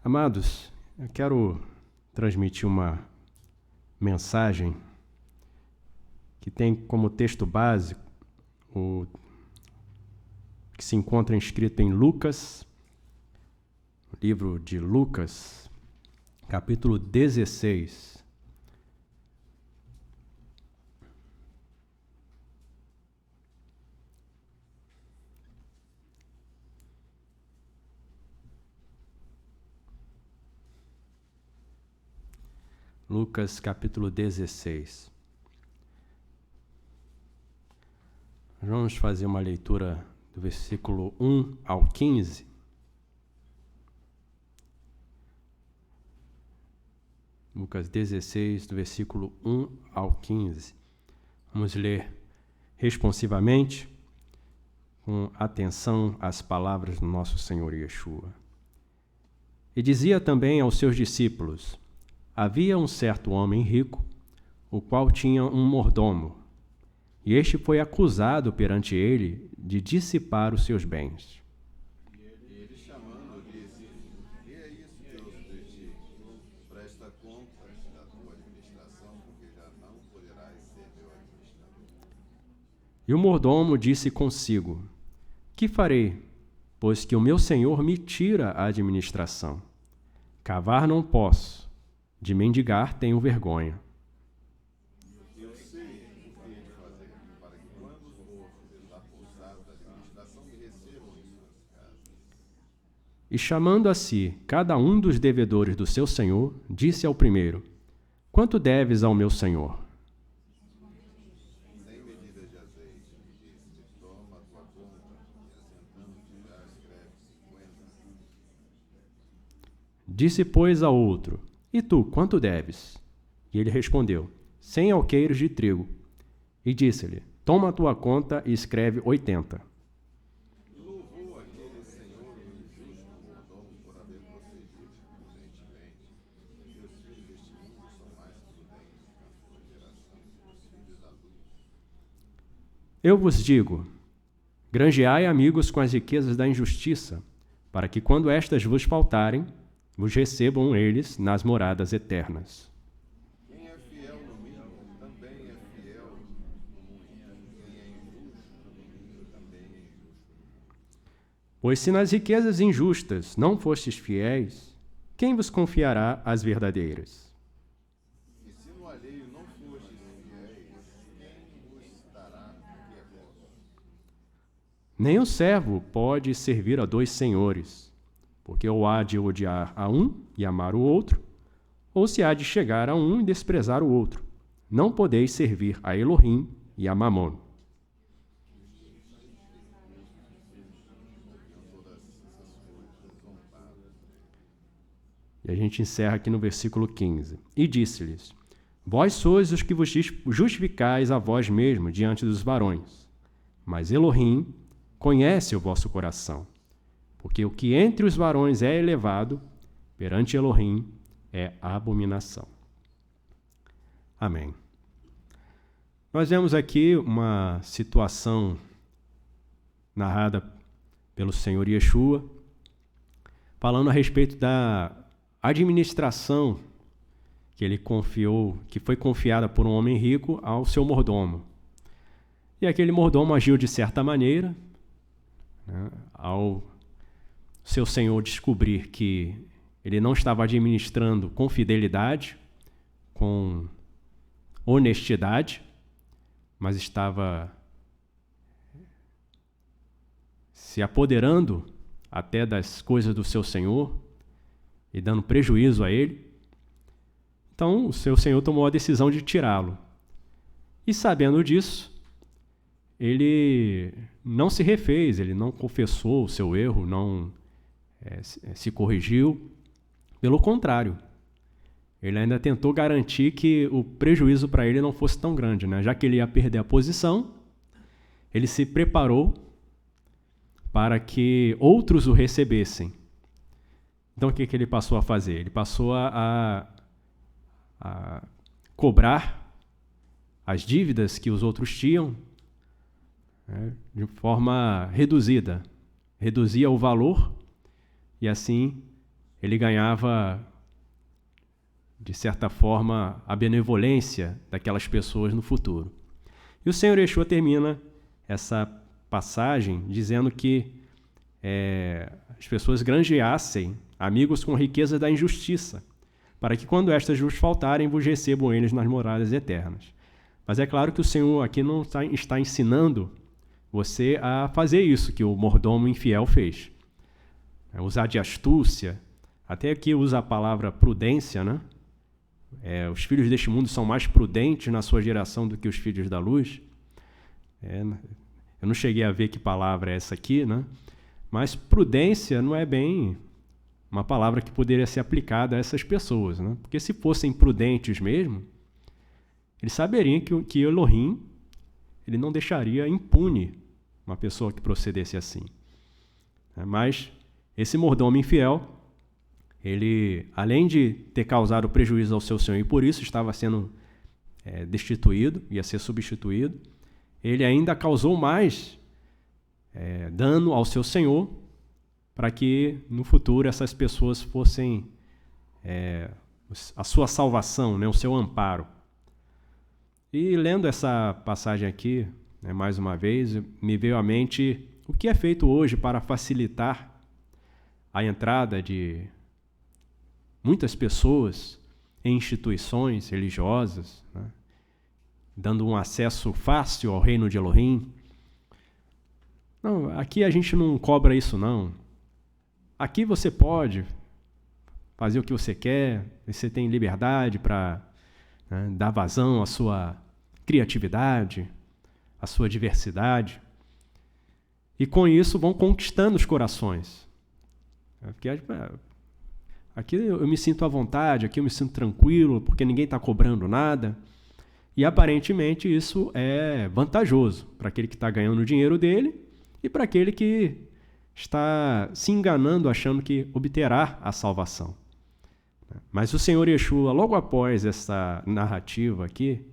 Amados, eu quero transmitir uma mensagem que tem como texto básico o que se encontra escrito em Lucas, o livro de Lucas, capítulo 16. Lucas, capítulo 16. Vamos fazer uma leitura do versículo 1 ao 15. Lucas 16, do versículo 1 ao 15. Vamos ler responsivamente, com atenção às palavras do nosso Senhor Yeshua. E dizia também aos seus discípulos: havia um certo homem rico, o qual tinha um mordomo, e este foi acusado perante ele de dissipar os seus bens. E ele chamando disse: que é isso que eu de ti? Presta contas da tua administração, porque já não poderás ser meu administrador. E o mordomo disse consigo: que farei, pois que o meu senhor me tira a administração? Cavar não posso, de mendigar tenho vergonha. Eu sei o que hei de fazer, para que quando for desapossado da administração me recebam em suas casas. E chamando a si cada um dos devedores do seu senhor, disse ao primeiro: quanto deves ao meu senhor? 100 medidas de azeite, e disse: toma a tua conta, e assentando-te já escreve 50. Disse, pois, ao outro: e tu, quanto deves? E ele respondeu: 100 alqueires de trigo. E disse-lhe: toma a tua conta e escreve 80. Louvou aquele senhor o injusto mordomo por haver procedido prudentemente. Porque os filhos deste mundo são mais prudentes que a sua geração, os filhos da luz. Eu vos digo: granjeai amigos com as riquezas da injustiça, para que quando estas vos faltarem, vos recebam eles nas moradas eternas. Quem é fiel no mínimo, também é fiel no muito. Quem é injusto no mínimo, também é injusto no muito. Pois se nas riquezas injustas não fostes fiéis, quem vos confiará as verdadeiras? E se no alheio não fostes fiéis, quem vos dará o que é vosso? Nem o servo pode servir a dois senhores, porque ou há de odiar a um e amar o outro, ou se há de chegar a um e desprezar o outro. Não podeis servir a Elohim e a Mamon. E a gente encerra aqui no versículo 15. E disse-lhes: vós sois os que vos justificais a vós mesmos diante dos varões, mas Elohim conhece o vosso coração, porque o que entre os varões é elevado, perante Elohim é abominação. Amém. Nós vemos aqui uma situação narrada pelo Senhor Yeshua, falando a respeito da administração que ele confiou, que foi confiada por um homem rico ao seu mordomo. E aquele mordomo agiu de certa maneira, né, ao seu senhor descobrir que ele não estava administrando com fidelidade, com honestidade, mas estava se apoderando até das coisas do seu senhor e dando prejuízo a ele. Então, o seu senhor tomou a decisão de tirá-lo. E sabendo disso, ele não se refez, ele não confessou o seu erro, não se corrigiu. Pelo contrário, ele ainda tentou garantir que o prejuízo para ele não fosse tão grande, né? Já que ele ia perder a posição, ele se preparou para que outros o recebessem. Então, o que ele passou a fazer? Ele passou a cobrar as dívidas que os outros tinham, né, de forma reduzida. Reduzia o valor e assim ele ganhava, de certa forma, a benevolência daquelas pessoas no futuro. E o Senhor Yeshua termina essa passagem dizendo que as pessoas granjeassem amigos com riqueza da injustiça, para que quando estas vos faltarem, vos recebam eles nas moradas eternas. Mas é claro que o Senhor aqui não está ensinando você a fazer isso que o mordomo infiel fez. Usar de astúcia, até aqui usa a palavra prudência, né? Os filhos deste mundo são mais prudentes na sua geração do que os filhos da luz. Eu não cheguei a ver que palavra é essa aqui, né? Mas prudência não é bem uma palavra que poderia ser aplicada a essas pessoas, né? Porque se fossem prudentes mesmo, eles saberiam que Elohim ele não deixaria impune uma pessoa que procedesse assim. Mas esse mordomo infiel, ele, além de ter causado prejuízo ao seu senhor e por isso estava sendo destituído, ia ser substituído, ele ainda causou mais dano ao seu senhor para que no futuro essas pessoas fossem a sua salvação, né, o seu amparo. E lendo essa passagem aqui, mais uma vez, me veio à mente o que é feito hoje para facilitar a entrada de muitas pessoas em instituições religiosas, né, dando um acesso fácil ao reino de Elohim. Não, aqui a gente não cobra isso, não. Aqui você pode fazer o que você quer, você tem liberdade para dar vazão à sua criatividade, à sua diversidade. E com isso vão conquistando os corações. Porque aqui eu me sinto à vontade, aqui eu me sinto tranquilo, porque ninguém está cobrando nada. E aparentemente isso é vantajoso para aquele que está ganhando o dinheiro dele e para aquele que está se enganando, achando que obterá a salvação. Mas o Senhor Yeshua, logo após essa narrativa aqui,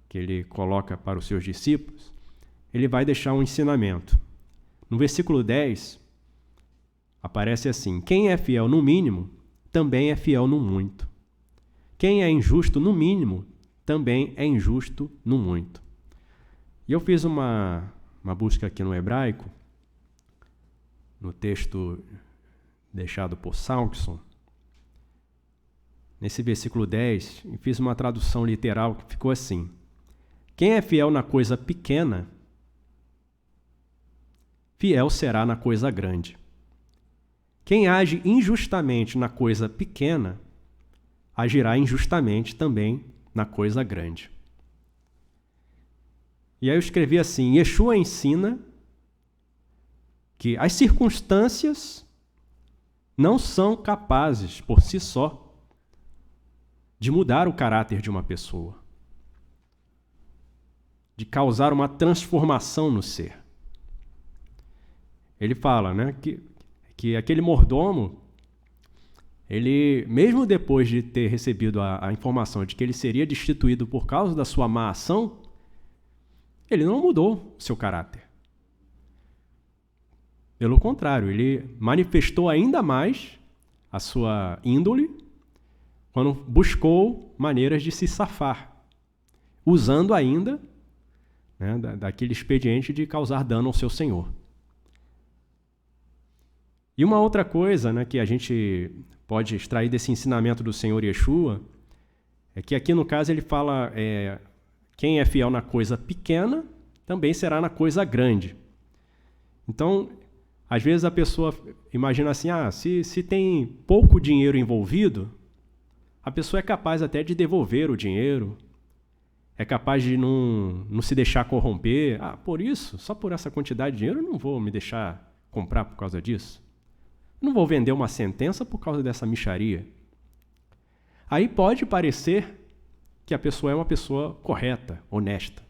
que ele coloca para os seus discípulos, ele vai deixar um ensinamento. No versículo 10, aparece assim: quem é fiel no mínimo, também é fiel no muito. Quem é injusto no mínimo, também é injusto no muito. E eu fiz uma busca aqui no hebraico, no texto deixado por Salkson, nesse versículo 10, e fiz uma tradução literal que ficou assim: quem é fiel na coisa pequena, fiel será na coisa grande. Quem age injustamente na coisa pequena, agirá injustamente também na coisa grande. E aí eu escrevi assim: Yeshua ensina que as circunstâncias não são capazes, por si só, de mudar o caráter de uma pessoa, de causar uma transformação no ser. Ele fala, né, que aquele mordomo, ele, mesmo depois de ter recebido a informação de que ele seria destituído por causa da sua má ação, ele não mudou seu caráter. Pelo contrário, ele manifestou ainda mais a sua índole quando buscou maneiras de se safar, usando ainda daquele expediente de causar dano ao seu senhor. E uma outra coisa, né, que a gente pode extrair desse ensinamento do Senhor Yeshua é que aqui no caso ele fala quem é fiel na coisa pequena também será na coisa grande. Então, às vezes a pessoa imagina assim, se tem pouco dinheiro envolvido, a pessoa é capaz até de devolver o dinheiro, é capaz de não se deixar corromper. Por isso, só por essa quantidade de dinheiro, eu não vou me deixar comprar por causa disso. Não vou vender uma sentença por causa dessa mixaria. Aí pode parecer que a pessoa é uma pessoa correta, honesta.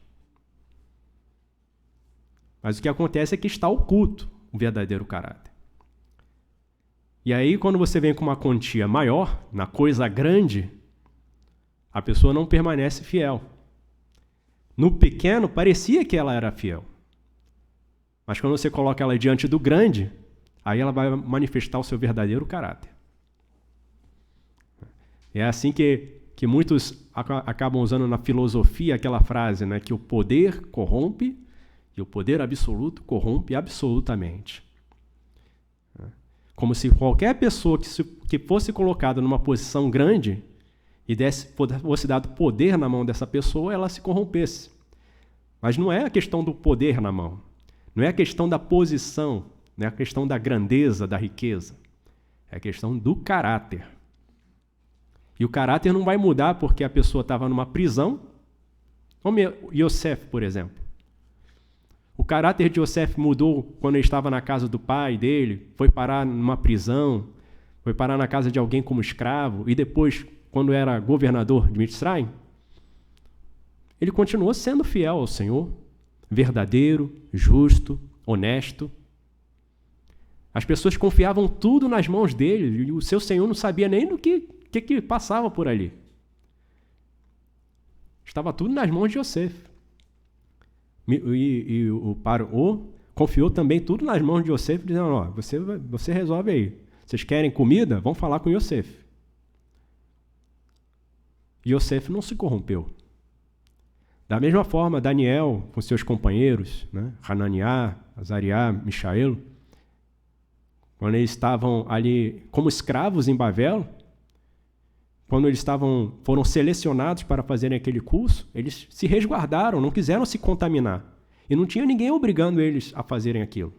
Mas o que acontece é que está oculto o verdadeiro caráter. E aí, quando você vem com uma quantia maior, na coisa grande, a pessoa não permanece fiel. No pequeno, parecia que ela era fiel. Mas quando você coloca ela diante do grande, aí ela vai manifestar o seu verdadeiro caráter. É assim que muitos acabam usando na filosofia aquela frase, né, que o poder corrompe e o poder absoluto corrompe absolutamente. Como se qualquer pessoa que fosse colocada numa posição grande e fosse dado poder na mão dessa pessoa, ela se corrompesse. Mas não é a questão do poder na mão, não é a questão da posição, não é a questão da grandeza, da riqueza. É a questão do caráter. E o caráter não vai mudar porque a pessoa estava numa prisão. Como Yosef, por exemplo. O caráter de Yosef mudou quando ele estava na casa do pai dele, foi parar numa prisão, foi parar na casa de alguém como escravo, e depois, quando era governador de Mitzrayim, ele continuou sendo fiel ao Senhor, verdadeiro, justo, honesto. As pessoas confiavam tudo nas mãos dele, e o seu Senhor não sabia nem do que passava por ali. Estava tudo nas mãos de Yosef. E o Paró confiou também tudo nas mãos de Yosef, dizendo, ó, você resolve aí. Vocês querem comida? Vão falar com Yosef. E Yosef não se corrompeu. Da mesma forma, Daniel, com seus companheiros, né, Hananiah, Azariah, Mishael, quando eles estavam ali como escravos em Babel, quando eles foram selecionados para fazerem aquele curso, eles se resguardaram, não quiseram se contaminar. E não tinha ninguém obrigando eles a fazerem aquilo.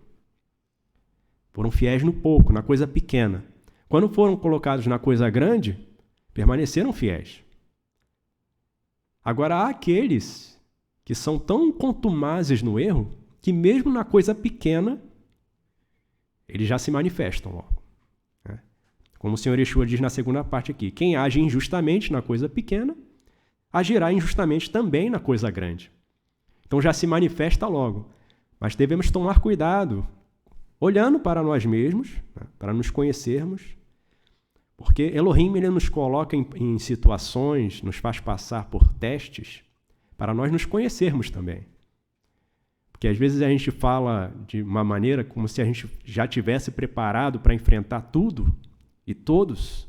Foram fiéis no pouco, na coisa pequena. Quando foram colocados na coisa grande, permaneceram fiéis. Agora, há aqueles que são tão contumazes no erro que mesmo na coisa pequena, eles já se manifestam logo. Como o Senhor Yeshua diz na segunda parte aqui, quem age injustamente na coisa pequena, agirá injustamente também na coisa grande. Então já se manifesta logo. Mas devemos tomar cuidado, olhando para nós mesmos, né, para nos conhecermos, porque Elohim ele nos coloca em situações, nos faz passar por testes, para nós nos conhecermos também. Porque às vezes a gente fala de uma maneira como se a gente já tivesse preparado para enfrentar tudo, e todos,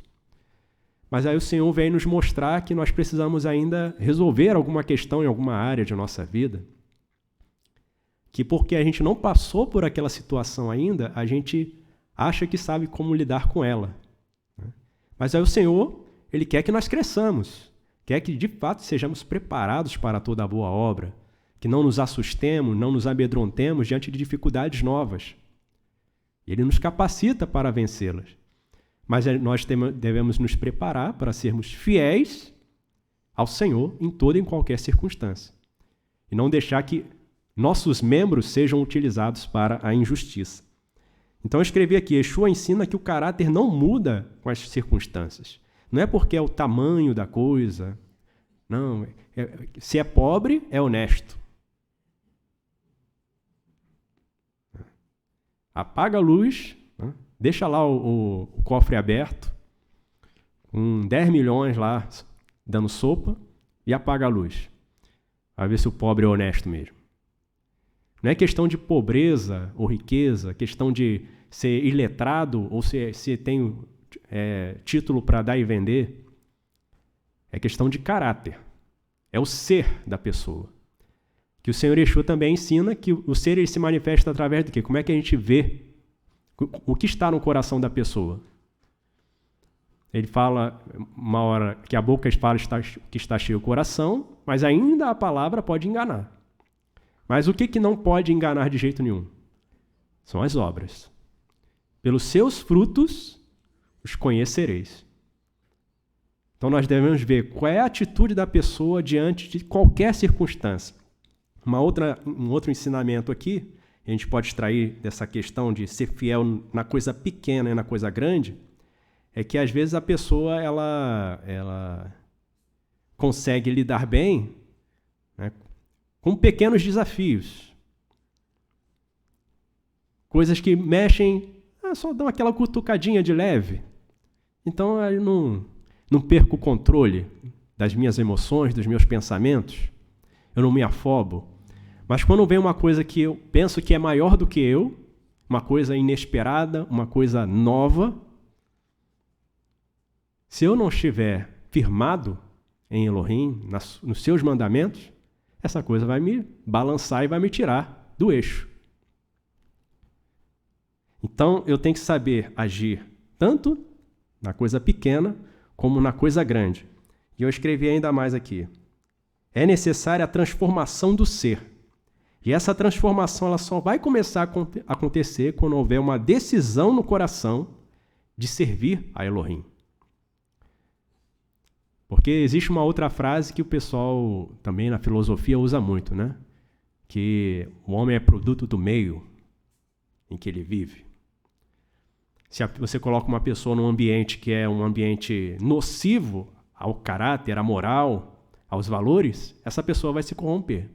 mas aí o Senhor vem nos mostrar que nós precisamos ainda resolver alguma questão em alguma área de nossa vida, que porque a gente não passou por aquela situação ainda, a gente acha que sabe como lidar com ela. Mas aí o Senhor, Ele quer que nós cresçamos, quer que de fato sejamos preparados para toda a boa obra, que não nos assustemos, não nos amedrontemos diante de dificuldades novas. Ele nos capacita para vencê-las. Mas nós devemos nos preparar para sermos fiéis ao Senhor em toda e em qualquer circunstância. E não deixar que nossos membros sejam utilizados para a injustiça. Então eu escrevi aqui, Yeshua ensina que o caráter não muda com as circunstâncias. Não é porque é o tamanho da coisa. Não, se é pobre, é honesto. Apaga a luz, né? Deixa lá o cofre aberto, com 10 milhões lá dando sopa, e apaga a luz. Vai ver se o pobre é honesto mesmo. Não é questão de pobreza ou riqueza, questão de ser iletrado ou se tem título para dar e vender. É questão de caráter. É o ser da pessoa. Que o Senhor Yeshua também ensina que o ser ele se manifesta através do quê? Como é que a gente vê o que está no coração da pessoa? Ele fala uma hora que a boca fala que está cheio o coração, mas ainda a palavra pode enganar. Mas o que não pode enganar de jeito nenhum? São as obras. Pelos seus frutos os conhecereis. Então nós devemos ver qual é a atitude da pessoa diante de qualquer circunstância. Um outro ensinamento aqui, a gente pode extrair dessa questão de ser fiel na coisa pequena e na coisa grande, é que às vezes a pessoa ela consegue lidar bem, né, com pequenos desafios. Coisas que mexem, só dão aquela cutucadinha de leve. Então eu não perco o controle das minhas emoções, dos meus pensamentos, eu não me afobo. Mas quando vem uma coisa que eu penso que é maior do que eu, uma coisa inesperada, uma coisa nova, se eu não estiver firmado em Elohim, nos seus mandamentos, essa coisa vai me balançar e vai me tirar do eixo. Então, eu tenho que saber agir tanto na coisa pequena como na coisa grande. E eu escrevi ainda mais aqui. É necessária a transformação do ser. E essa transformação ela só vai começar a acontecer quando houver uma decisão no coração de servir a Elohim. Porque existe uma outra frase que o pessoal também na filosofia usa muito, né? Que o homem é produto do meio em que ele vive. Se você coloca uma pessoa num ambiente que é um ambiente nocivo ao caráter, à moral, aos valores, essa pessoa vai se corromper.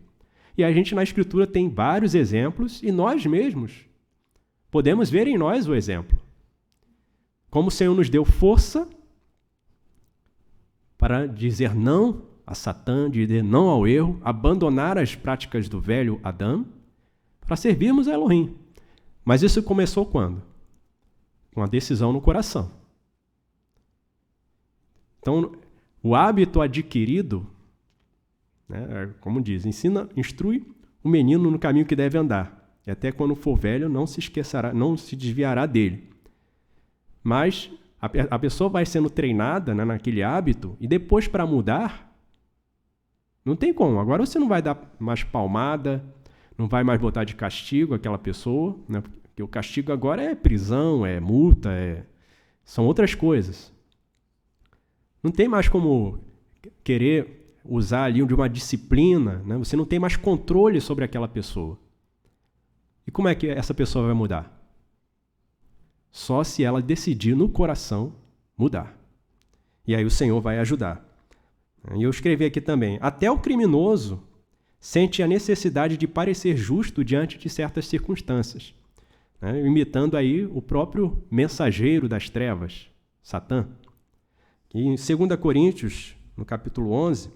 E a gente na Escritura tem vários exemplos e nós mesmos podemos ver em nós o exemplo. Como o Senhor nos deu força para dizer não a Satã, dizer não ao erro, abandonar as práticas do velho Adão, para servirmos a Elohim. Mas isso começou quando? Com a decisão no coração. Então, o hábito adquirido, né, como diz, instrui o menino no caminho que deve andar, e até quando for velho não se esquecerá, não se desviará dele. Mas a pessoa vai sendo treinada, né, naquele hábito, e depois para mudar, não tem como. Agora você não vai dar mais palmada, não vai mais botar de castigo aquela pessoa, né, porque o castigo agora é prisão, é multa, são outras coisas. Não tem mais como querer usar ali de uma disciplina, né? Você não tem mais controle sobre aquela pessoa. E como é que essa pessoa vai mudar? Só se ela decidir no coração mudar. E aí o Senhor vai ajudar. E eu escrevi aqui também, até o criminoso sente a necessidade de parecer justo diante de certas circunstâncias, né? Imitando aí o próprio mensageiro das trevas, Satã. E em 2 Coríntios, no capítulo 11,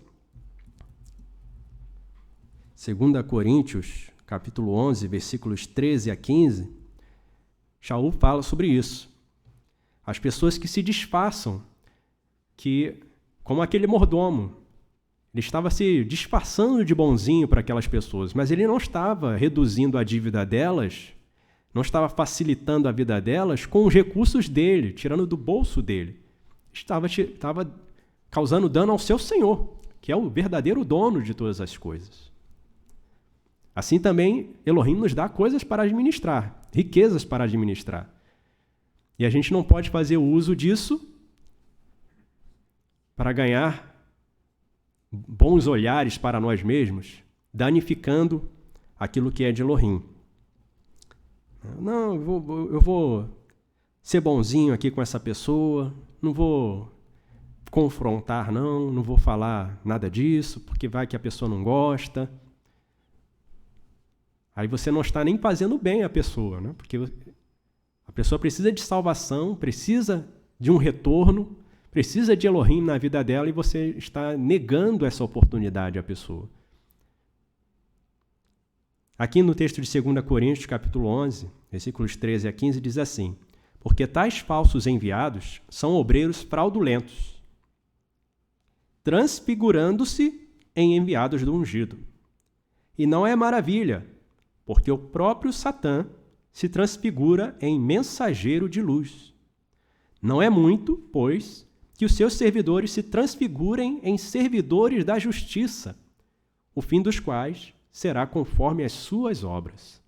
2 Coríntios, capítulo 11, versículos 13 a 15, Shaul fala sobre isso. As pessoas que se disfarçam, que, como aquele mordomo, ele estava se disfarçando de bonzinho para aquelas pessoas, mas ele não estava reduzindo a dívida delas, não estava facilitando a vida delas com os recursos dele, tirando do bolso dele. Estava causando dano ao seu Senhor, que é o verdadeiro dono de todas as coisas. Assim também, Elohim nos dá coisas para administrar, riquezas para administrar. E a gente não pode fazer uso disso para ganhar bons olhares para nós mesmos, danificando aquilo que é de Elohim. Não, eu vou ser bonzinho aqui com essa pessoa, não vou confrontar, não vou falar nada disso, porque vai que a pessoa não gosta. Aí você não está nem fazendo bem à pessoa, né? Porque a pessoa precisa de salvação, precisa de um retorno, precisa de Elohim na vida dela e você está negando essa oportunidade à pessoa. Aqui no texto de 2 Coríntios, capítulo 11, versículos 13 a 15, diz assim: porque tais falsos enviados são obreiros fraudulentos, transfigurando-se em enviados do ungido. E não é maravilha, porque o próprio Satã se transfigura em mensageiro de luz. Não é muito, pois, que os seus servidores se transfigurem em servidores da justiça, o fim dos quais será conforme as suas obras.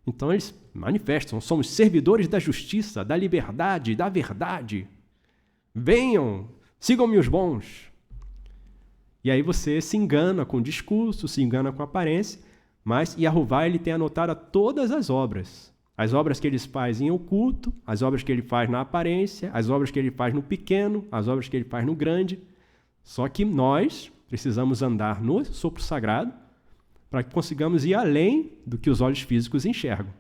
Então eles manifestam, somos servidores da justiça, da liberdade, da verdade. Venham, sigam-me os bons. E aí você se engana com o discurso, se engana com a aparência, mas Yahová ele tem anotado todas as obras que ele faz em oculto, as obras que ele faz na aparência, as obras que ele faz no pequeno, as obras que ele faz no grande. Só que nós precisamos andar no sopro sagrado para que consigamos ir além do que os olhos físicos enxergam.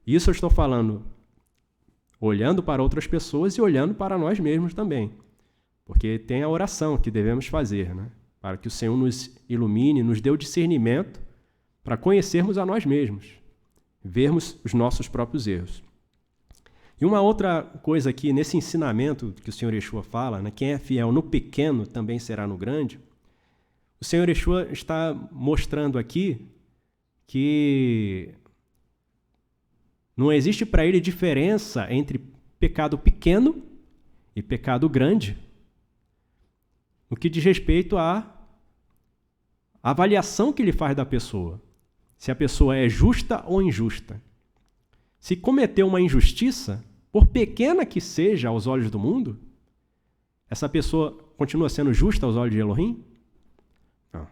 Isso eu estou falando olhando para outras pessoas e olhando para nós mesmos também, porque tem a oração que devemos fazer, né? Para que o Senhor nos ilumine, nos dê o discernimento para conhecermos a nós mesmos, vermos os nossos próprios erros. E uma outra coisa aqui, nesse ensinamento que o Senhor Yeshua fala, né, quem é fiel no pequeno também será no grande, o Senhor Yeshua está mostrando aqui que não existe para ele diferença entre pecado pequeno e pecado grande, no que diz respeito à avaliação que ele faz da pessoa. Se a pessoa é justa ou injusta. Se cometeu uma injustiça, por pequena que seja aos olhos do mundo, essa pessoa continua sendo justa aos olhos de Elohim? Não.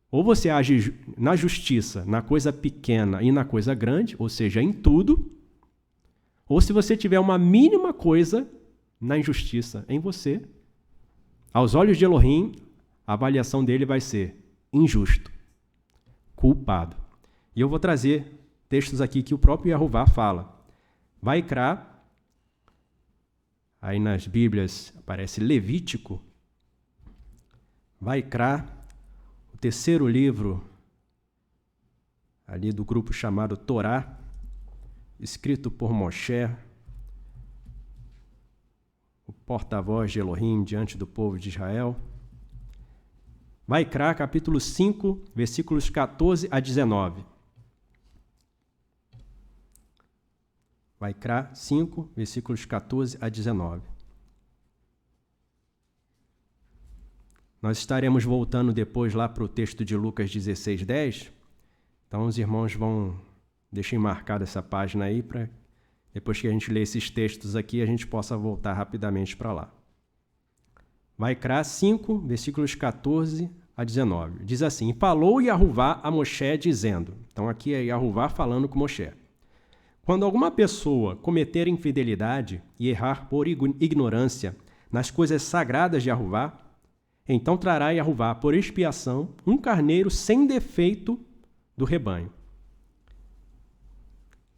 Ou você age na justiça, na coisa pequena e na coisa grande, ou seja, em tudo, ou se você tiver uma mínima coisa na injustiça em você, aos olhos de Elohim, a avaliação dele vai ser injusto, culpado. E eu vou trazer textos aqui que o próprio Yehová fala. Vaikra, aí nas Bíblias aparece Levítico. Vaikra, o terceiro livro ali do grupo chamado Torá, escrito por Moshe, o porta-voz de Elohim diante do povo de Israel. Vaikra, capítulo 5, versículos 14 a 19. Vaikra 5, versículos 14 a 19. Nós estaremos voltando depois lá para o texto de Lucas 16, 10. Então os irmãos deixem marcada essa página aí, para depois que a gente lê esses textos aqui, a gente possa voltar rapidamente para lá. Vaikra 5, versículos 14 a 19. Diz assim: E falou Yehová a Moshe, dizendo... Então aqui é Yehová falando com Moshe. Quando alguma pessoa cometer infidelidade e errar por ignorância nas coisas sagradas de Yehová, então trará Yehová por expiação um carneiro sem defeito do rebanho,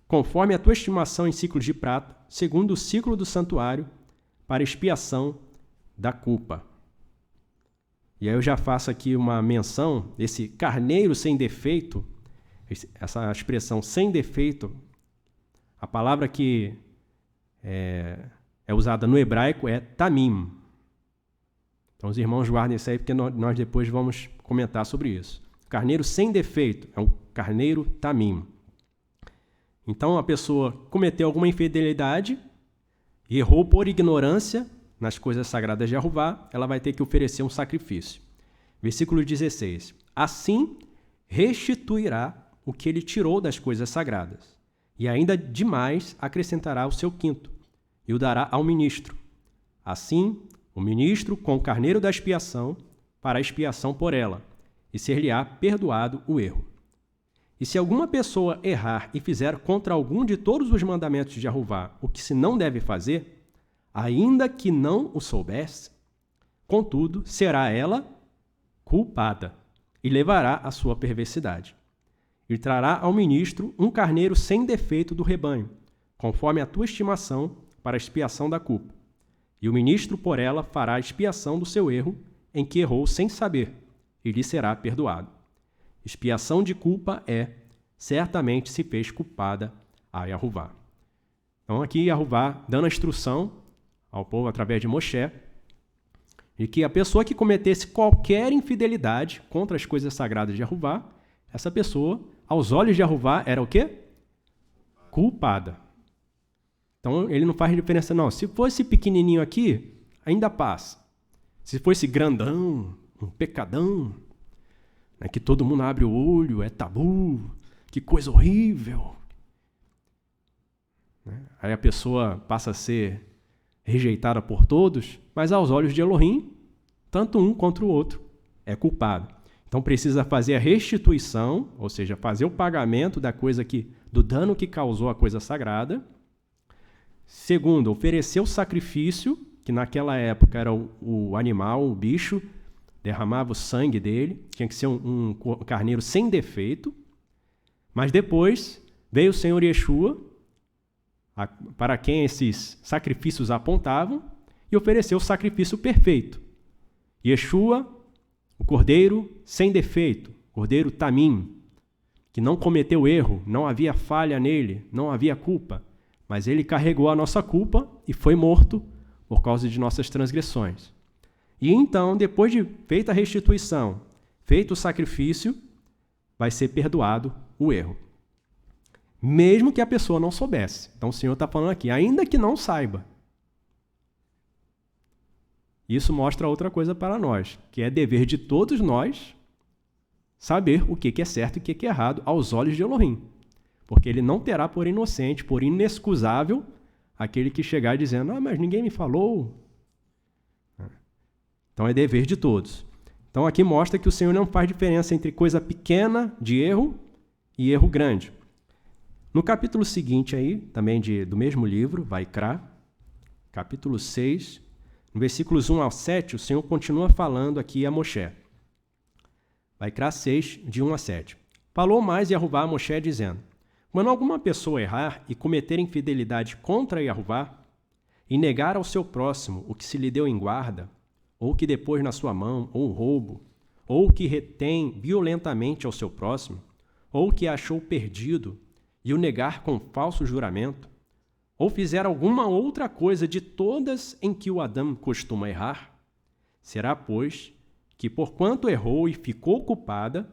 conforme a tua estimação em ciclos de prata, segundo o ciclo do santuário, para expiação da culpa. E aí eu já faço aqui uma menção, esse carneiro sem defeito, essa expressão sem defeito, a palavra que é usada no hebraico é tamim. Então os irmãos guardem isso aí, porque nós depois vamos comentar sobre isso. Carneiro sem defeito é um carneiro tamim. Então a pessoa cometeu alguma infidelidade, errou por ignorância nas coisas sagradas de Yehová, ela vai ter que oferecer um sacrifício. Versículo 16. Assim restituirá o que ele tirou das coisas sagradas, e ainda demais acrescentará o seu quinto, e o dará ao ministro. Assim, o ministro com o carneiro da expiação, para a expiação por ela, e ser-lhe-á perdoado o erro. E se alguma pessoa errar e fizer contra algum de todos os mandamentos de Yehová o que se não deve fazer, ainda que não o soubesse, contudo, será ela culpada, e levará a sua perversidade. E trará ao ministro um carneiro sem defeito do rebanho, conforme a tua estimação, para a expiação da culpa. E o ministro por ela fará a expiação do seu erro, em que errou sem saber, e lhe será perdoado. Expiação de culpa certamente se fez culpada a Yehová. Então aqui Yehová dando a instrução ao povo através de Moshe, de que a pessoa que cometesse qualquer infidelidade contra as coisas sagradas de Yehová, essa pessoa, aos olhos de Yehová, era o quê? Culpada. Então ele não faz diferença não. Se fosse pequenininho aqui, ainda passa. Se fosse grandão, um pecadão, né, que todo mundo abre o olho, é tabu, que coisa horrível. Né? Aí a pessoa passa a ser rejeitada por todos, mas aos olhos de Elohim, tanto um quanto o outro é culpado. Então precisa fazer a restituição, ou seja, fazer o pagamento do dano que causou a coisa sagrada. Segundo, oferecer o sacrifício, que naquela época era o animal, o bicho, derramava o sangue dele, tinha que ser um carneiro sem defeito. Mas depois veio o Senhor Yeshua, para quem esses sacrifícios apontavam, e ofereceu o sacrifício perfeito. Yeshua, o cordeiro sem defeito, cordeiro tamim, que não cometeu erro, não havia falha nele, não havia culpa, mas ele carregou a nossa culpa e foi morto por causa de nossas transgressões. E então, depois de feita a restituição, feito o sacrifício, vai ser perdoado o erro. Mesmo que a pessoa não soubesse. Então o Senhor está falando aqui, ainda que não saiba. Isso mostra outra coisa para nós, que é dever de todos nós saber o que é certo e o que é errado aos olhos de Elohim. Porque ele não terá por inocente, por inexcusável, aquele que chegar dizendo, mas ninguém me falou. Então é dever de todos. Então aqui mostra que o Senhor não faz diferença entre coisa pequena de erro e erro grande. No capítulo seguinte aí, também do mesmo livro, Vaikra, capítulo 6, no versículos 1 ao 7, o Senhor continua falando aqui a Moshe. Vaikra 6, de 1 a 7. Falou mais Yehová a Moshe, dizendo, quando alguma pessoa errar e cometer infidelidade contra Yehová, e negar ao seu próximo o que se lhe deu em guarda, ou que depôs na sua mão, ou roubo, ou que retém violentamente ao seu próximo, ou que achou perdido, e o negar com falso juramento, ou fizer alguma outra coisa de todas em que o Adão costuma errar, será, pois, que porquanto errou e ficou culpada,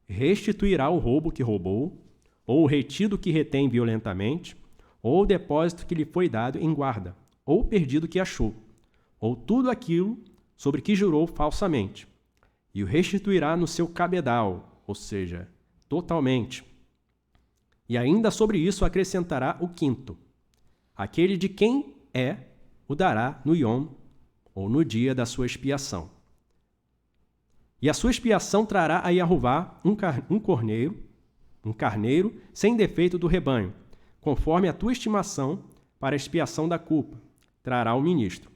restituirá o roubo que roubou, ou o retido que retém violentamente, ou o depósito que lhe foi dado em guarda, ou o perdido que achou, ou tudo aquilo sobre que jurou falsamente, e o restituirá no seu cabedal, ou seja, totalmente. E ainda sobre isso acrescentará o quinto. Aquele de quem o dará no Yom, ou no dia da sua expiação. E a sua expiação trará a Yehová um carneiro sem defeito do rebanho, conforme a tua estimação para a expiação da culpa, trará o ministro.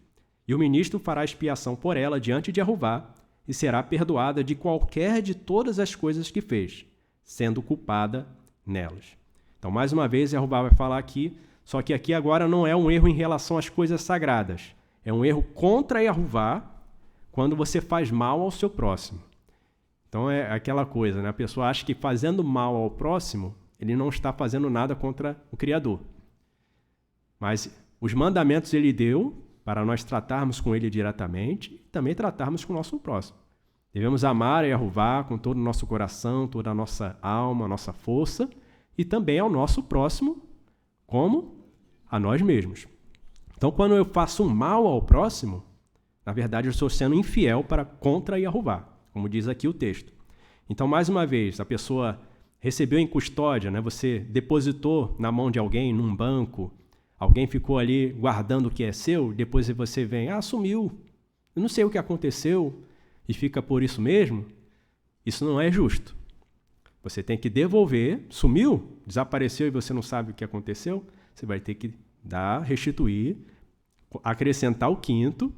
E o ministro fará expiação por ela diante de Yehová, e será perdoada de qualquer de todas as coisas que fez, sendo culpada nelas. Então, mais uma vez, Yehová vai falar aqui, só que aqui agora não é um erro em relação às coisas sagradas, é um erro contra Yehová quando você faz mal ao seu próximo. Então é aquela coisa, né? A pessoa acha que fazendo mal ao próximo, ele não está fazendo nada contra o Criador. Mas os mandamentos ele deu para nós tratarmos com ele diretamente e também tratarmos com o nosso próximo. Devemos amar a Yehová com todo o nosso coração, toda a nossa alma, a nossa força, e também ao nosso próximo, como a nós mesmos. Então, quando eu faço um mal ao próximo, na verdade, eu estou sendo infiel contra Yehová, como diz aqui o texto. Então, mais uma vez, a pessoa recebeu em custódia, né? Você depositou na mão de alguém, num banco, alguém ficou ali guardando o que é seu, depois você vem, sumiu, eu não sei o que aconteceu, e fica por isso mesmo, isso não é justo. Você tem que devolver, sumiu, desapareceu e você não sabe o que aconteceu, você vai ter que restituir, acrescentar o quinto,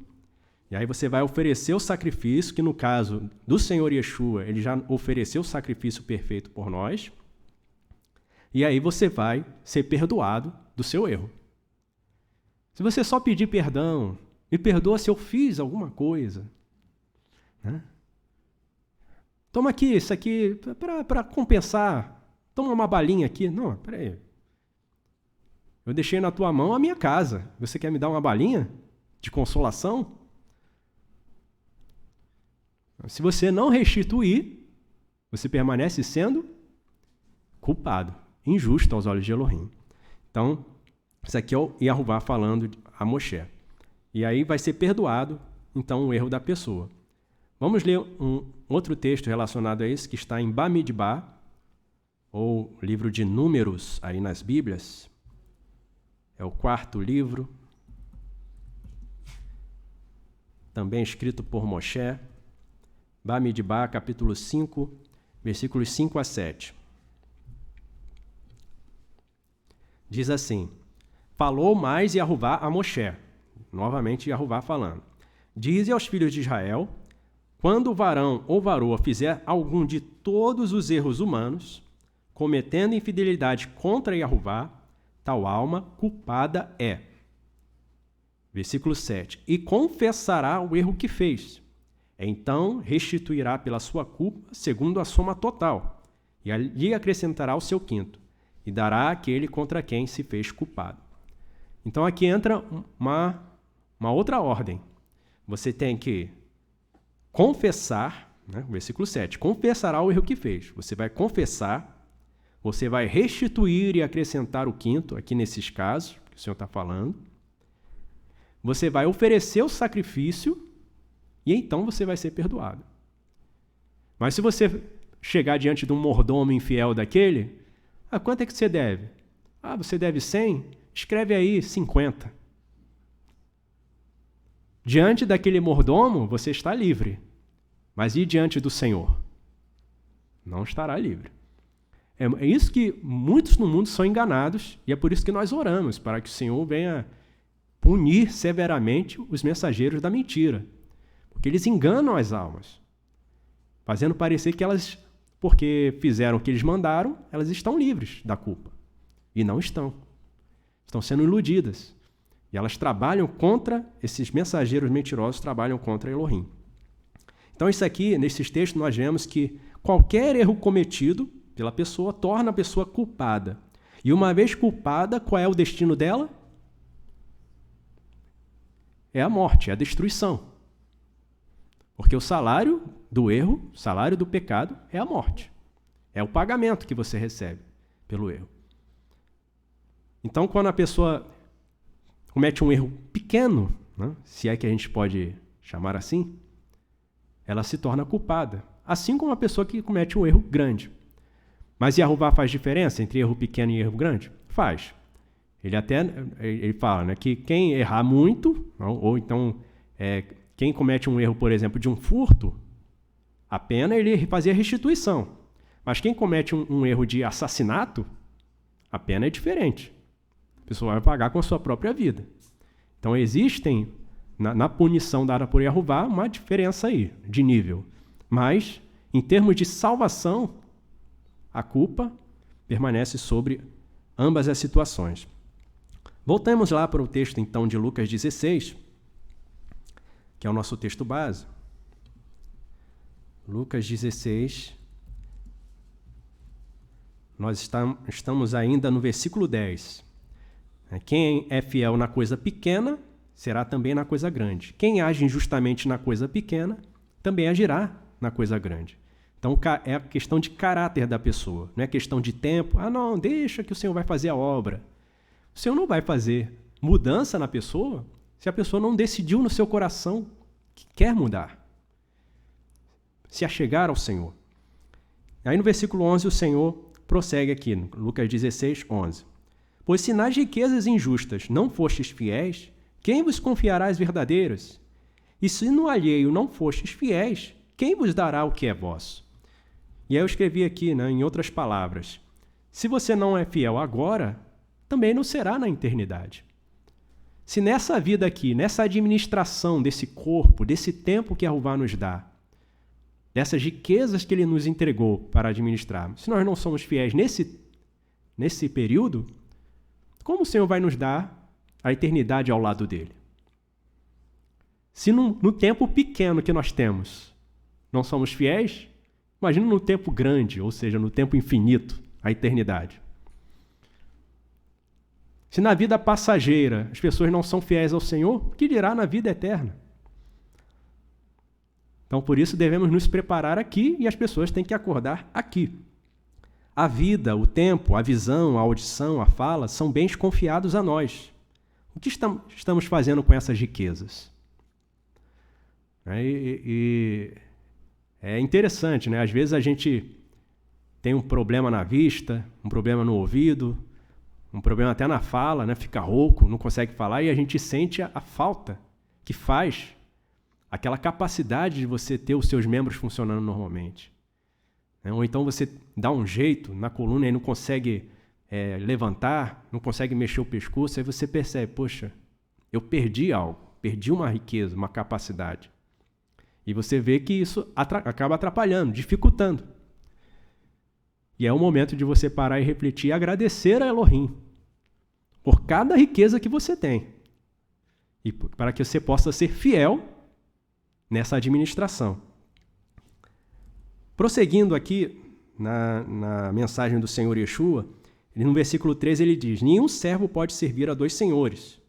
e aí você vai oferecer o sacrifício, que no caso do Senhor Yeshua, ele já ofereceu o sacrifício perfeito por nós, e aí você vai ser perdoado do seu erro. Se você só pedir perdão, me perdoa se eu fiz alguma coisa, né? Toma aqui, isso aqui, para compensar, toma uma balinha aqui. Não, peraí. Eu deixei na tua mão a minha casa. Você quer me dar uma balinha de consolação? Se você não restituir, você permanece sendo culpado, injusto aos olhos de Elohim. Então, isso aqui é o Yehová falando a Moshe. E aí vai ser perdoado, então, o erro da pessoa. Vamos ler um outro texto relacionado a isso, que está em Bamidbar, ou livro de Números, aí nas Bíblias. É o 4º livro, também escrito por Moshe. Bamidbar, capítulo 5, versículos 5 a 7. Diz assim, falou mais Yehová a Moshe, novamente Yehová falando, dize aos filhos de Israel, quando o varão ou varoa fizer algum de todos os erros humanos, cometendo infidelidade contra Yehová, tal alma culpada é. Versículo 7. E confessará o erro que fez. Então restituirá pela sua culpa segundo a soma total, e lhe acrescentará o seu quinto, e dará àquele contra quem se fez culpado. Então aqui entra uma outra ordem. Você tem que confessar, né? Versículo 7, confessará o erro que fez. Você vai confessar, você vai restituir e acrescentar o quinto, aqui nesses casos que o Senhor está falando. Você vai oferecer o sacrifício e então você vai ser perdoado. Mas se você chegar diante de um mordomo infiel daquele, quanto é que você deve? Você deve 100? Escreve aí 50. Diante daquele mordomo, você está livre. Mas e diante do Senhor? Não estará livre. É isso que muitos no mundo são enganados, e é por isso que nós oramos, para que o Senhor venha punir severamente os mensageiros da mentira. Porque eles enganam as almas, fazendo parecer que elas, porque fizeram o que eles mandaram, elas estão livres da culpa. E não estão. Estão sendo iludidas. E elas trabalham contra, esses mensageiros mentirosos trabalham contra Elohim. Então isso aqui, nesses textos, nós vemos que qualquer erro cometido pela pessoa torna a pessoa culpada. E uma vez culpada, qual é o destino dela? É a morte, é a destruição. Porque o salário do erro, o salário do pecado, é a morte. É o pagamento que você recebe pelo erro. Então, quando a pessoa comete um erro pequeno, né, se é que a gente pode chamar assim, ela se torna culpada. Assim como a pessoa que comete um erro grande. Mas Yahová faz diferença entre erro pequeno e erro grande? Faz. Ele fala, né, que quem errar muito, ou então quem comete um erro, por exemplo, de um furto, a pena ele fazer restituição. Mas quem comete um erro de assassinato, a pena é diferente. A pessoa vai pagar com a sua própria vida. Então existem, na punição dada por Yahová, uma diferença aí, de nível. Mas, em termos de salvação, a culpa permanece sobre ambas as situações. Voltamos lá para o texto, então, de Lucas 16, que é o nosso texto base. Lucas 16, nós estamos ainda no versículo 10. Quem é fiel na coisa pequena, será também na coisa grande. Quem age injustamente na coisa pequena, também agirá na coisa grande. Então, é a questão de caráter da pessoa, não é questão de tempo. Não, deixa que o Senhor vai fazer a obra. O Senhor não vai fazer mudança na pessoa se a pessoa não decidiu no seu coração que quer mudar. Se achegar ao Senhor. Aí no versículo 11 o Senhor prossegue aqui, no Lucas 16, 11. Pois se nas riquezas injustas não fostes fiéis, quem vos confiará as verdadeiras? E se no alheio não fostes fiéis, quem vos dará o que é vosso? E aí eu escrevi aqui, né, em outras palavras, se você não é fiel agora, também não será na eternidade. Se nessa vida aqui, nessa administração desse corpo, desse tempo que Yahová nos dá, dessas riquezas que Ele nos entregou para administrar, se nós não somos fiéis nesse período, como o Senhor vai nos dar a eternidade ao lado dele? Se no tempo pequeno que nós temos não somos fiéis, imagina no tempo grande, ou seja, no tempo infinito, a eternidade. Se na vida passageira as pessoas não são fiéis ao Senhor, o que dirá na vida eterna? Então, por isso, devemos nos preparar aqui e as pessoas têm que acordar aqui. A vida, o tempo, a visão, a audição, a fala são bens confiados a nós. O que estamos fazendo com essas riquezas? É interessante, né? Às vezes a gente tem um problema na vista, um problema no ouvido, um problema até na fala, né? Fica rouco, não consegue falar, e a gente sente a falta que faz aquela capacidade de você ter os seus membros funcionando normalmente. Ou então você dá um jeito na coluna e não consegue levantar, não consegue mexer o pescoço, aí você percebe, poxa, eu perdi algo, perdi uma riqueza, uma capacidade. E você vê que isso acaba atrapalhando, dificultando. E é o momento de você parar e refletir e agradecer a Elohim por cada riqueza que você tem. E para que você possa ser fiel nessa administração. Prosseguindo aqui na mensagem do Senhor Yeshua, E no versículo 13 ele diz: nenhum servo pode servir a dois senhores,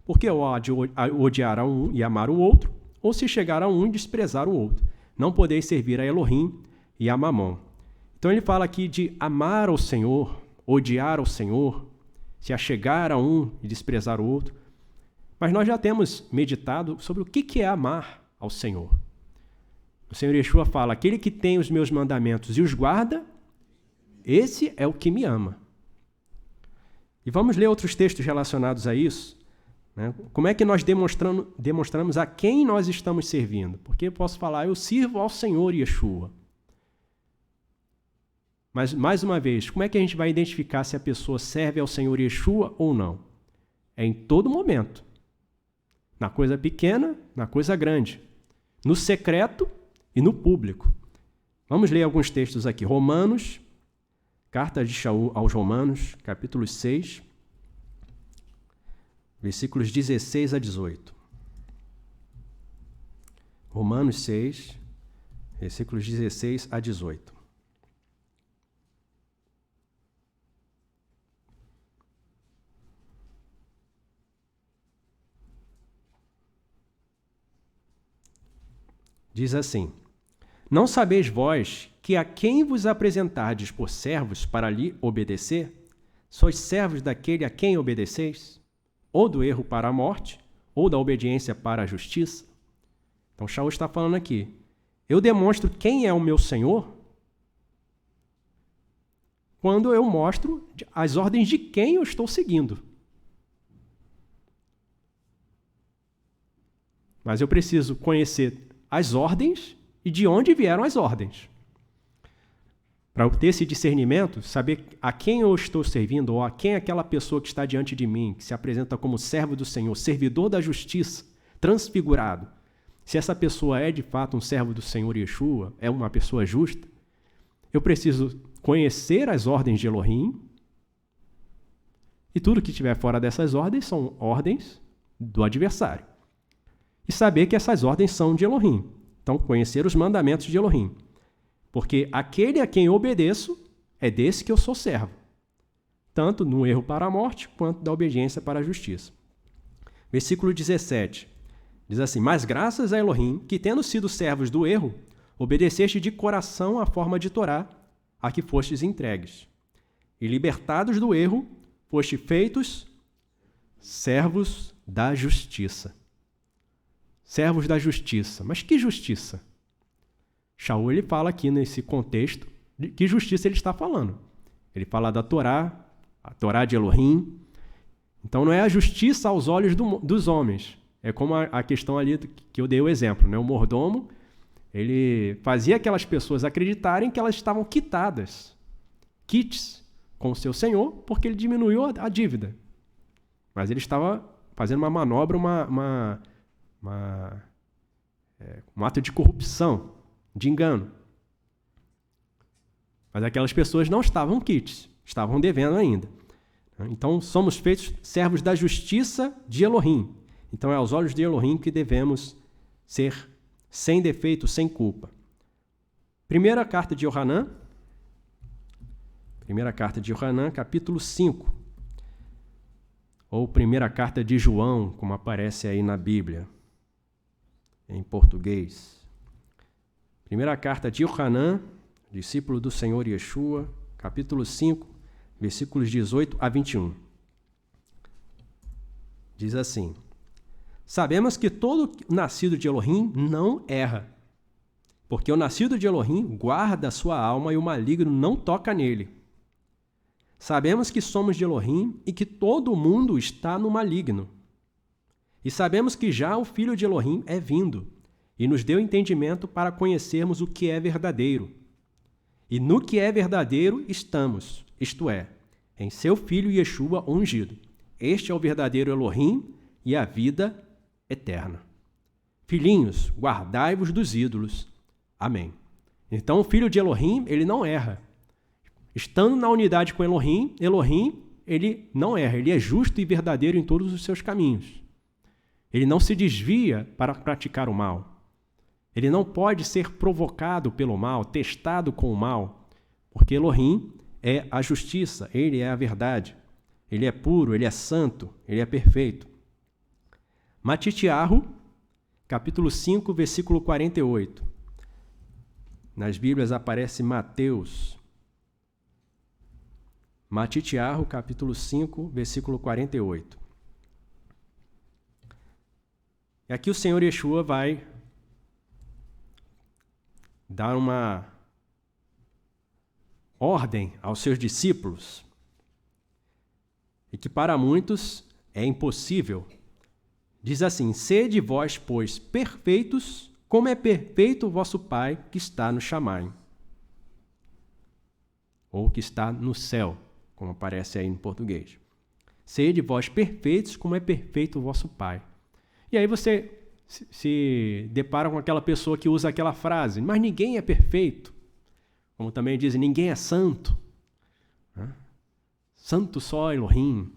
porque ou há de odiar a um e amar o outro, ou se chegar a um e desprezar o outro. Não podeis servir a Elohim e a Mamon. Então ele fala aqui de amar ao Senhor, odiar ao Senhor, se achegar a um e desprezar o outro. Mas nós já temos meditado sobre o que é amar ao Senhor. O Senhor Yeshua fala: aquele que tem os meus mandamentos e os guarda, esse é o que me ama. E vamos ler outros textos relacionados a isso. Né? Como é que nós demonstramos a quem nós estamos servindo? Porque eu posso falar: eu sirvo ao Senhor Yeshua. Mas, mais uma vez, como é que a gente vai identificar se a pessoa serve ao Senhor Yeshua ou não? É em todo momento. Na coisa pequena, na coisa grande. No secreto e no público. Vamos ler alguns textos aqui. Romanos, carta de Shaul aos Romanos, capítulo 6, versículos 16 a 18. Romanos 6, versículos 16 a 18. Diz assim: não sabeis vós que a quem vos apresentardes por servos para lhe obedecer, sois servos daquele a quem obedeceis, ou do erro para a morte, ou da obediência para a justiça? Então Shaul está falando aqui: eu demonstro quem é o meu Senhor quando eu mostro as ordens de quem eu estou seguindo. Mas eu preciso conhecer as ordens e de onde vieram as ordens. Para ter esse discernimento, saber a quem eu estou servindo, ou a quem aquela pessoa que está diante de mim, que se apresenta como servo do Senhor, servidor da justiça, transfigurado, se essa pessoa é de fato um servo do Senhor Yeshua, é uma pessoa justa, eu preciso conhecer as ordens de Elohim, e tudo que estiver fora dessas ordens são ordens do adversário. E saber que essas ordens são de Elohim. Então, conhecer os mandamentos de Elohim. Porque aquele a quem eu obedeço é desse que eu sou servo. Tanto no erro para a morte, quanto da obediência para a justiça. Versículo 17. Diz assim: mas graças a Elohim, que tendo sido servos do erro, obedeceste de coração à forma de Torá, a que fostes entregues. E libertados do erro, foste feitos servos da justiça. Servos da justiça. Mas que justiça? Shaul ele fala aqui nesse contexto de que justiça ele está falando. Ele fala da Torá, a Torá de Elohim. Então não é a justiça aos olhos dos homens. É como a questão ali que eu dei o exemplo, né? O mordomo, ele fazia aquelas pessoas acreditarem que elas estavam quitadas, quites com o seu senhor, porque ele diminuiu a dívida. Mas ele estava fazendo uma manobra, um ato de corrupção, de engano. Mas aquelas pessoas não estavam quites, estavam devendo ainda. Então, somos feitos servos da justiça de Elohim. Então, é aos olhos de Elohim que devemos ser sem defeito, sem culpa. Primeira carta de Yohanan, capítulo 5. Ou primeira carta de João, como aparece aí na Bíblia, em português. Primeira carta de Yohanan, discípulo do Senhor Yeshua, capítulo 5, versículos 18 a 21. Diz assim: sabemos que todo nascido de Elohim não erra, porque o nascido de Elohim guarda a sua alma e o maligno não toca nele. Sabemos que somos de Elohim e que todo mundo está no maligno. E sabemos que já o Filho de Elohim é vindo e nos deu entendimento para conhecermos o que é verdadeiro. E no que é verdadeiro estamos, isto é, em seu Filho Yeshua ungido. Este é o verdadeiro Elohim e a vida eterna. Filhinhos, guardai-vos dos ídolos. Amém. Então o Filho de Elohim, ele não erra. Estando na unidade com Elohim, ele não erra, ele é justo e verdadeiro em todos os seus caminhos. Ele não se desvia para praticar o mal. Ele não pode ser provocado pelo mal, testado com o mal, porque Elohim é a justiça, Ele é a verdade. Ele é puro, Ele é santo, Ele é perfeito. Matitiarro, capítulo 5, versículo 48. Nas Bíblias aparece Mateus. Matitiarro, capítulo 5, versículo 48. E aqui o Senhor Yeshua vai dar uma ordem aos seus discípulos, e que para muitos é impossível. Diz assim: sede vós, pois, perfeitos, como é perfeito o vosso Pai que está no Shamai, ou que está no céu, como aparece aí no português. Sede vós perfeitos, como é perfeito o vosso Pai. E aí você se depara com aquela pessoa que usa aquela frase: mas ninguém é perfeito. Como também dizem, ninguém é santo. Santo só Elohim.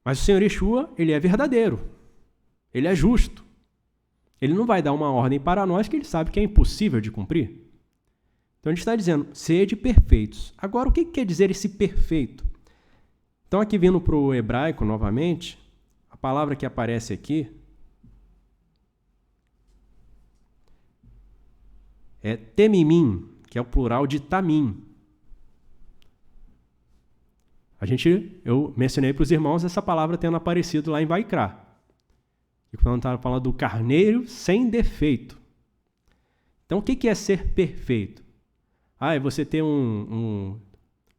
Mas o Senhor Yeshua, Ele é verdadeiro. Ele é justo. Ele não vai dar uma ordem para nós que Ele sabe que é impossível de cumprir. Então Ele está dizendo, sede perfeitos. Agora, o que quer dizer esse perfeito? Então, aqui vindo para o hebraico novamente, a palavra que aparece aqui é temimim, que é o plural de tamim. Eu mencionei para os irmãos essa palavra tendo aparecido lá em Vaikra. E quando estava falando do carneiro sem defeito. Então, o que é ser perfeito? É você ter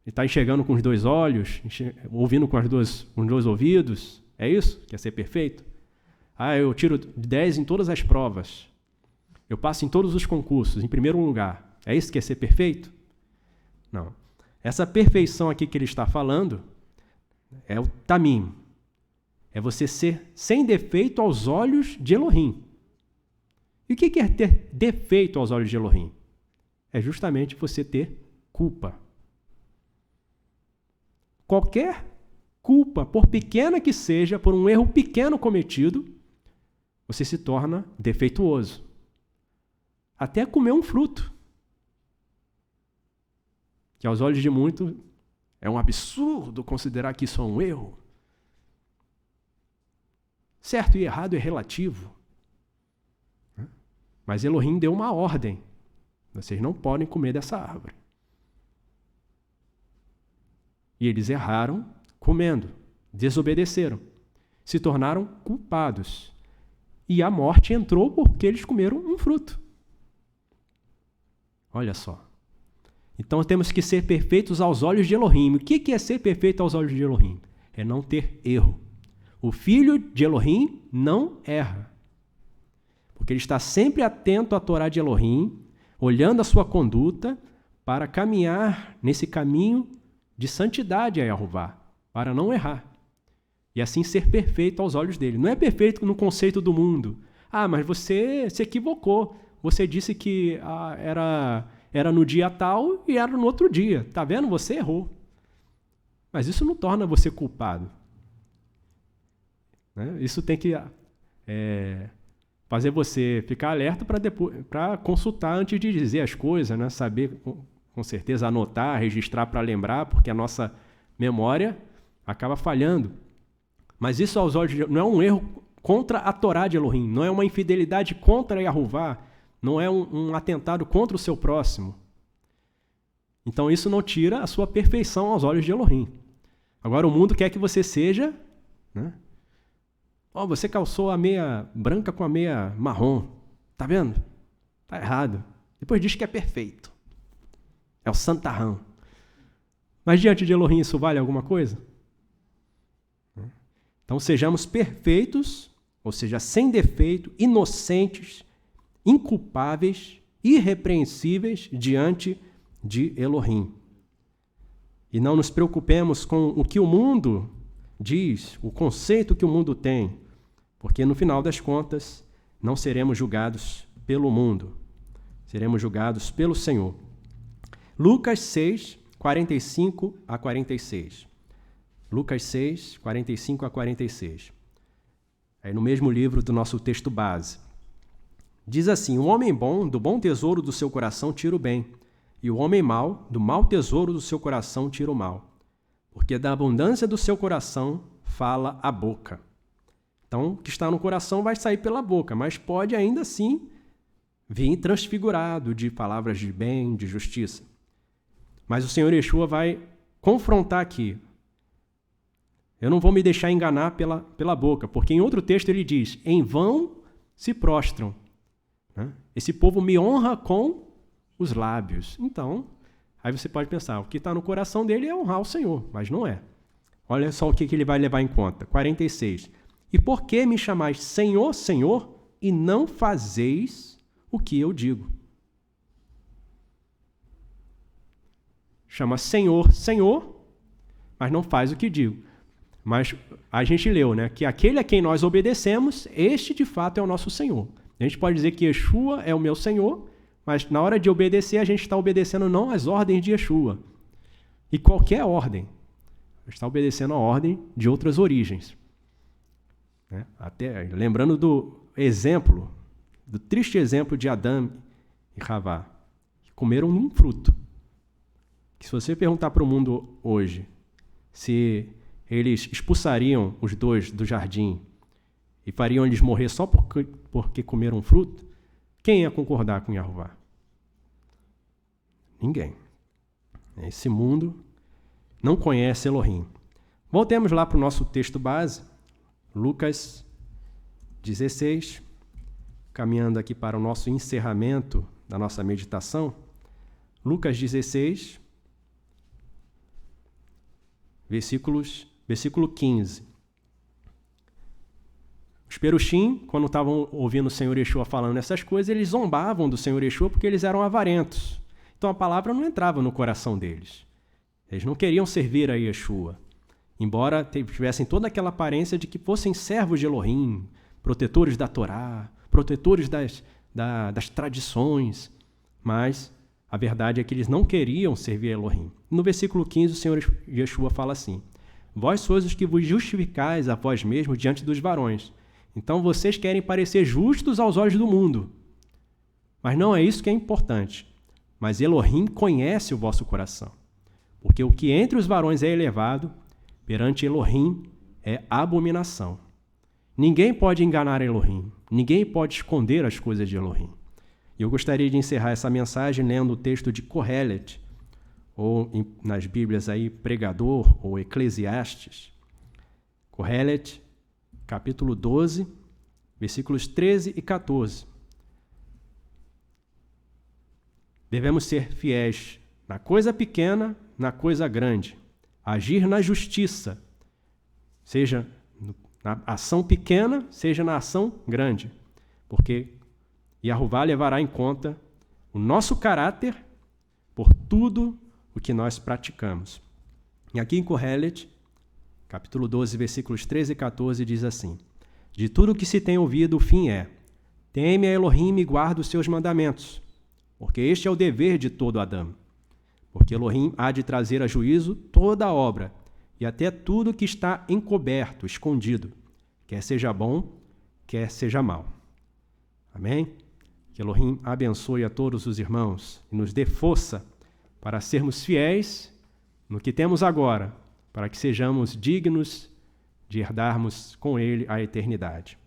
está enxergando com os dois olhos, ouvindo com os dois ouvidos. É isso que é ser perfeito? Eu tiro 10 em todas as provas. Eu passo em todos os concursos, em primeiro lugar. É isso que é ser perfeito? Não. Essa perfeição aqui que ele está falando é o tamim. É você ser sem defeito aos olhos de Elohim. E o que é ter defeito aos olhos de Elohim? É justamente você ter culpa. Qualquer culpa, por pequena que seja, por um erro pequeno cometido, você se torna defeituoso. Até comer um fruto, que aos olhos de muitos é um absurdo considerar que isso é um erro. Certo e errado é relativo. Mas Elohim deu uma ordem. Vocês não podem comer dessa árvore. E eles erraram comendo, desobedeceram, se tornaram culpados. E a morte entrou porque eles comeram um fruto. Olha só. Então temos que ser perfeitos aos olhos de Elohim. O que é ser perfeito aos olhos de Elohim? É não ter erro. O filho de Elohim não erra. Porque ele está sempre atento à Torá de Elohim, olhando a sua conduta para caminhar nesse caminho de santidade a Yahová, para não errar. E assim ser perfeito aos olhos dele. Não é perfeito no conceito do mundo. Mas você se equivocou. Você disse que era no dia tal e era no outro dia. Está vendo? Você errou. Mas isso não torna você culpado. Isso tem que fazer você ficar alerta para consultar antes de dizer as coisas, saber com certeza, anotar, registrar para lembrar, porque a nossa memória acaba falhando. Mas isso aos olhos de Deus não é um erro contra a Torá de Elohim, não é uma infidelidade contra Yahová, não é um atentado contra o seu próximo. Então isso não tira a sua perfeição aos olhos de Elohim. Agora o mundo quer que você seja, você calçou a meia branca com a meia marrom. Tá vendo? Tá errado. Depois diz que é perfeito. É o santarrão. Mas diante de Elohim isso vale alguma coisa? Então sejamos perfeitos, ou seja, sem defeito, inocentes, inculpáveis, irrepreensíveis diante de Elohim. E não nos preocupemos com o que o mundo diz, o conceito que o mundo tem, porque no final das contas não seremos julgados pelo mundo, seremos julgados pelo Senhor. Lucas 6, 45 a 46. Lucas 6, 45 a 46. Aí no mesmo livro do nosso texto base. Diz assim: um homem bom, do bom tesouro do seu coração, tira o bem, E o homem mau, do mau tesouro do seu coração, tira o mal. Porque da abundância do seu coração fala a boca. Então, o que está no coração vai sair pela boca, mas pode ainda assim vir transfigurado de palavras de bem, de justiça. Mas o Senhor Yeshua vai confrontar aqui. Eu não vou me deixar enganar pela boca, porque em outro texto ele diz, em vão se prostram. Né? Esse povo me honra com os lábios. Então, aí você pode pensar, o que está no coração dele é honrar o Senhor, mas não é. Olha só o que ele vai levar em conta. 46. E por que me chamais Senhor, Senhor, e não fazeis o que eu digo? Chama Senhor, Senhor, mas não faz o que digo. Mas a gente leu, né, que aquele a quem nós obedecemos, este de fato é o nosso Senhor. A gente pode dizer que Yeshua é o meu Senhor, mas na hora de obedecer, a gente está obedecendo não às ordens de Yeshua. E qualquer ordem. Está obedecendo a ordem de outras origens. Né? Até lembrando do exemplo, do triste exemplo de Adão e Havá, que comeram um fruto. Que se você perguntar para o mundo hoje se eles expulsariam os dois do jardim e fariam eles morrer só porque comeram um fruto, quem ia concordar com Yahová? Ninguém. Esse mundo não conhece Elohim. Voltemos lá para o nosso texto base, Lucas 16, caminhando aqui para o nosso encerramento da nossa meditação. Lucas 16, versículo 15. Os perushim, quando estavam ouvindo o Senhor Yeshua falando essas coisas, eles zombavam do Senhor Yeshua porque eles eram avarentos. Então a palavra não entrava no coração deles. Eles não queriam servir a Yeshua, embora tivessem toda aquela aparência de que fossem servos de Elohim, protetores da Torá, protetores das tradições, mas a verdade é que eles não queriam servir a Elohim. No versículo 15, o Senhor Yeshua fala assim, vós sois os que vos justificais a vós mesmos diante dos varões. Então vocês querem parecer justos aos olhos do mundo. Mas não é isso que é importante. Mas Elohim conhece o vosso coração. Porque o que entre os varões é elevado, perante Elohim é abominação. Ninguém pode enganar Elohim. Ninguém pode esconder as coisas de Elohim. E eu gostaria de encerrar essa mensagem lendo o texto de Kohelet, ou nas Bíblias aí, Pregador ou Eclesiastes. Kohelet, capítulo 12, versículos 13 e 14. Devemos ser fiéis na coisa pequena, na coisa grande. Agir na justiça, seja na ação pequena, seja na ação grande. Porque Yahová levará em conta o nosso caráter por tudo o que nós praticamos. E aqui em Kohelet, capítulo 12, versículos 13 e 14, diz assim, de tudo o que se tem ouvido, o fim é, teme a Elohim e guarda os seus mandamentos, porque este é o dever de todo Adão. Porque Elohim há de trazer a juízo toda a obra, e até tudo que está encoberto, escondido, quer seja bom, quer seja mal. Amém? Que Elohim abençoe a todos os irmãos e nos dê força para sermos fiéis no que temos agora, para que sejamos dignos de herdarmos com Ele a eternidade.